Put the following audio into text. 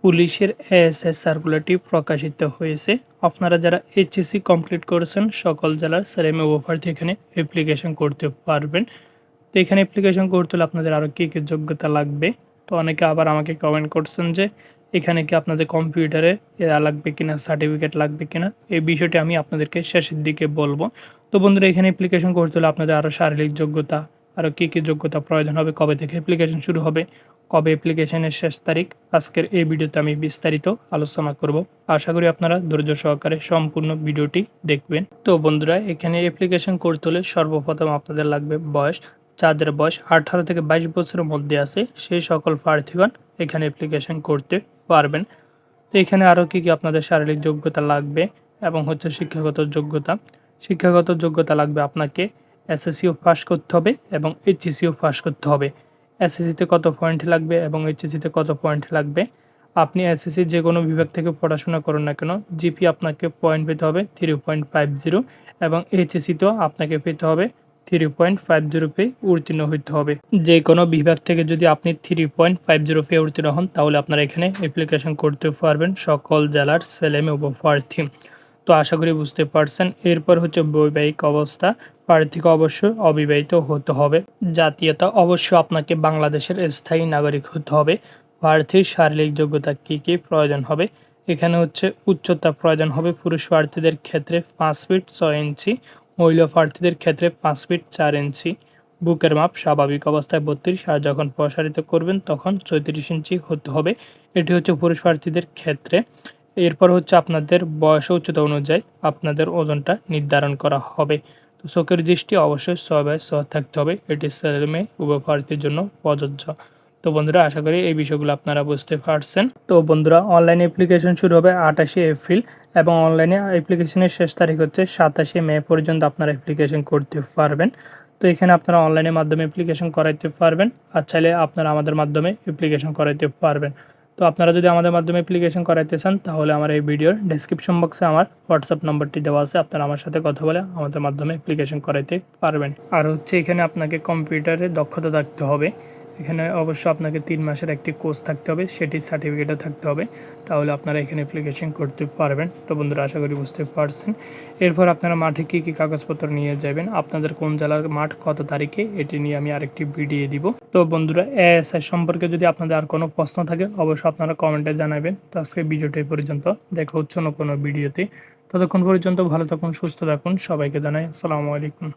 পুলিশের এএসআই সার্কুলারটি প্রকাশিত হয়েছে। আপনারা যারা এইচএসসি কমপ্লিট করেছেন সকল জেলার ছেলেমেয়ে প্রার্থী এখানে অ্যাপ্লিকেশন করতে পারবেন। তো এখানে অ্যাপ্লিকেশন করতে হলে আপনাদের আরও কী কী যোগ্যতা লাগবে। তো অনেকে আবার আমাকে কমেন্ট করছেন যে এখানে কি আপনাদের কম্পিউটারে লাগবে কিনা, সার্টিফিকেট লাগবে কিনা, এই বিষয়টি আমি আপনাদেরকে শেষের দিকে বলবো। তো বন্ধুরা, এখানে অ্যাপ্লিকেশন করতে হলে আপনাদের আরও শারীরিক যোগ্যতা, আরও কী কী যোগ্যতা প্রয়োজন হবে, কবে থেকে অ্যাপ্লিকেশন শুরু হবে, কবে অ্যাপ্লিকেশনের শেষ তারিখ, আজকের এই ভিডিওতে আমি বিস্তারিত আলোচনা করব। আশা করি আপনারা ধৈর্য সহকারে সম্পূর্ণ ভিডিওটি দেখবেন। তো বন্ধুরা, এখানে অ্যাপ্লিকেশন করতে হলে সর্বপ্রথম আপনাদের লাগবে বয়স। যাদের বয়স 18 থেকে 22 বছরের মধ্যে আছে সেই সকল প্রার্থীগণ এখানে অ্যাপ্লিকেশন করতে পারবেন। তো এখানে আরও কী কী আপনাদের শারীরিক যোগ্যতা লাগবে এবং হচ্ছে শিক্ষাগত যোগ্যতা। শিক্ষাগত যোগ্যতা লাগবে আপনাকে এসএসসিও পাস করতে হবে এবং এইচএসসিও পাস করতে হবে। এসএসসিতে কত পয়েন্ট লাগবে এবং এইচএসসিতে কত পয়েন্ট লাগবে। আপনি এসএসসি যে কোনো বিভাগ থেকে পড়াশোনা করুন না কেন, জিপি আপনাকে পয়েন্ট পেতে হবে 3.50 এবং এইচএসসিতেও আপনাকে পেতে হবে 3.50 পেয়ে উত্তীর্ণ হইতে হবে। যে কোনো বিভাগ থেকে যদি আপনি 3.50 পেয়ে উত্তীর্ণ হন তাহলে আপনারা এখানে অ্যাপ্লিকেশন করতে পারবেন সকল জেলার ছেলেমেয়ে প্রার্থী। তো আশা করি বুঝতে পারছেন। এরপর হচ্ছে বৈবাহিক অবস্থা। প্রার্থীকে অবশ্যই অবিবাহিত হতে হবে। জাতীয়তা অবশ্যই আপনাকে বাংলাদেশের স্থায়ী নাগরিক হতে হবে। প্রার্থীর শারীরিক যোগ্যতা কী কী প্রয়োজন হবে, এখানে হচ্ছে উচ্চতা প্রয়োজন হবে পুরুষ প্রার্থীদের ক্ষেত্রে 5 ফিট 6 ইঞ্চি, মহিলা প্রার্থীদের ক্ষেত্রে 5 ফিট 4 ইঞ্চি। বুকের মাপ স্বাভাবিক অবস্থায় 32 আর যখন প্রসারিত করবেন তখন 34 ইঞ্চি হতে হবে। এটি হচ্ছে পুরুষ প্রার্থীদের ক্ষেত্রে। এরপর হচ্ছে আপনাদের বয়স ও উচ্চতা অনুযায়ী আপনাদের ওজনটা নির্ধারণ করা হবে। তো চোখের দৃষ্টি অবশ্যই 6/6 থাকতে হবে। এটি ছেলে মেয়ে উভয় প্রার্থীর জন্য প্রযোজ্য। তো বন্ধুরা, আশা করি এই বিষয়গুলো আপনারা বুঝতে পারছেন। তো বন্ধুরা, অনলাইনে অ্যাপ্লিকেশন শুরু হবে 28 এপ্রিল এবং অনলাইনে অ্যাপ্লিকেশনের শেষ তারিখ হচ্ছে 27 মে পর্যন্ত আপনারা অ্যাপ্লিকেশন করতে পারবেন। তো এখানে আপনারা অনলাইনের মাধ্যমে অ্যাপ্লিকেশন করাইতে পারবেন আর চাইলে আপনারা আমাদের মাধ্যমে অ্যাপ্লিকেশন করাইতে পারবেন। তো আপনারা যদি আমাদের মাধ্যমে অ্যাপ্লিকেশন করাইতে চান তাহলে আমার এই ভিডিওর ডেসক্রিপশন বক্সে আমার হোয়াটসঅ্যাপ নম্বরটি দেওয়া আছে, আপনারা আমার সাথে কথা বলে আমাদের মাধ্যমে অ্যাপ্লিকেশন করাইতে পারবেন। আর হচ্ছে এখানে আপনাকে কম্পিউটারে দক্ষতা থাকতে হবে। এখানে অবশ্য আপনাকে 3 মাসের একটি কোর্স থাকতে হবে, সেটির সার্টিফিকেটও থাকতে হবে, তাহলে আপনারা এখানে অ্যাপ্লিকেশন করতে পারবেন। তো বন্ধুরা, আশা করি বুঝতে পারছেন। এরপর আপনারা মাঠে কী কী কাগজপত্র নিয়ে যাবেন, আপনাদের কোন জেলার মাঠ কত তারিখে, এটি নিয়ে আমি আরেকটি ভিডিও দিব। তো বন্ধুরা, এএসআই সম্পর্কে যদি আপনাদের আর কোনো প্রশ্ন থাকে অবশ্যই আপনারা কমেন্টে জানাবেন। তো আজকে ভিডিওটা এই পর্যন্ত, দেখা হচ্ছে অন্য কোনো ভিডিওতে। ততক্ষণ পর্যন্ত ভালো থাকুন, সুস্থ থাকুন। সবাইকে জানাই আসসালামু আলাইকুম।